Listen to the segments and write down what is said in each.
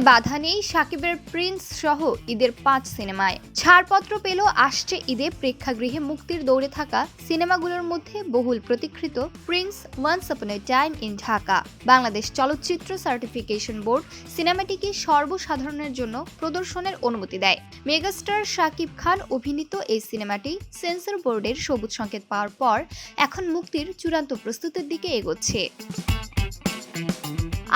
বাধা নেই সাকিবের প্রিন্স সহ ঈদের 5 সিনেমায় ছাড়পত্র পেল। আসছে ঈদে প্রেক্ষাগৃহে মুক্তির দৌড়ে থাকা সিনেমাগুলোর মধ্যে বহুল প্রতীক্ষিত prince, once upon a time in Dhaka. Bangladesh চলচ্চিত্র সার্টিফিকেশন বোর্ড সিনেমাটিকে সর্বসাধারণের জন্য প্রদর্শনের অনুমতি দেয়। মেগাস্টার শাকিব খান অভিনীত এই সিনেমাটি সেন্সর বোর্ডের সবুজ সংকেত পাওয়ার পর এখন মুক্তির চূড়ান্ত প্রস্তুতির দিকে এগোচ্ছে।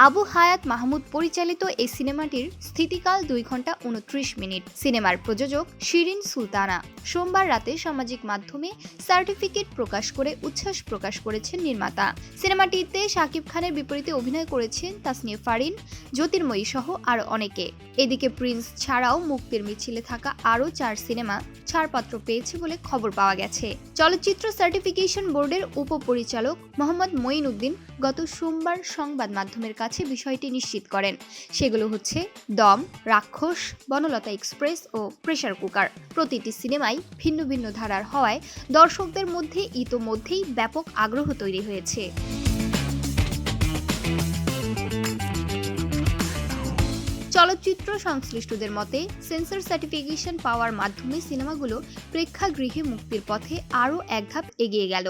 আবু হায়াত মাহমুদ পরিচালিত এই সিনেমাটির স্থিতিকাল 2 ঘন্টা 29 মিনিট। সিনেমার প্রযোজক শিরিন সুলতানা সোমবার রাতে সামাজিক মাধ্যমে সার্টিফিকেট প্রকাশ করে উচ্ছ্বাস প্রকাশ করেছেন নির্মাতা। সিনেমাটিতে শাকিব খানের বিপরীতে অভিনয় করেছেন তাসনিয়া ফারিন, জ্যোতির্ময়ী সহ আরও অনেকে। এদিকে প্রিন্স ছাড়াও মুক্তির মিছিলে থাকা আরও 4 সিনেমা ছাড়পত্র পেয়েছে বলে খবর পাওয়া গেছে। চলচ্চিত্র সার্টিফিকেশন বোর্ডের উপপরিচালক মোহাম্মদ মঈনউদ্দিন গত সোমবার সংবাদ মাধ্যমের কাছে বিষয়টি নিশ্চিত করেন। সেগুলো হচ্ছে দম, রাক্ষস, বনলতা এক্সপ্রেস ও প্রেসার কুকার। প্রতিটি সিনেমাই ভিন্ন ভিন্ন ধারার হওয়ায় দর্শকদের মধ্যে ইতোমধ্যেই ব্যাপক আগ্রহ তৈরি হয়েছে। চলচ্চিত্র সংশ্লিষ্টদের মতে সেন্সর সার্টিফিকেশন পাওয়ার মাধ্যমে সিনেমাগুলো প্রেক্ষাগৃহে মুক্তির পথে আরও এক ধাপ এগিয়ে গেল।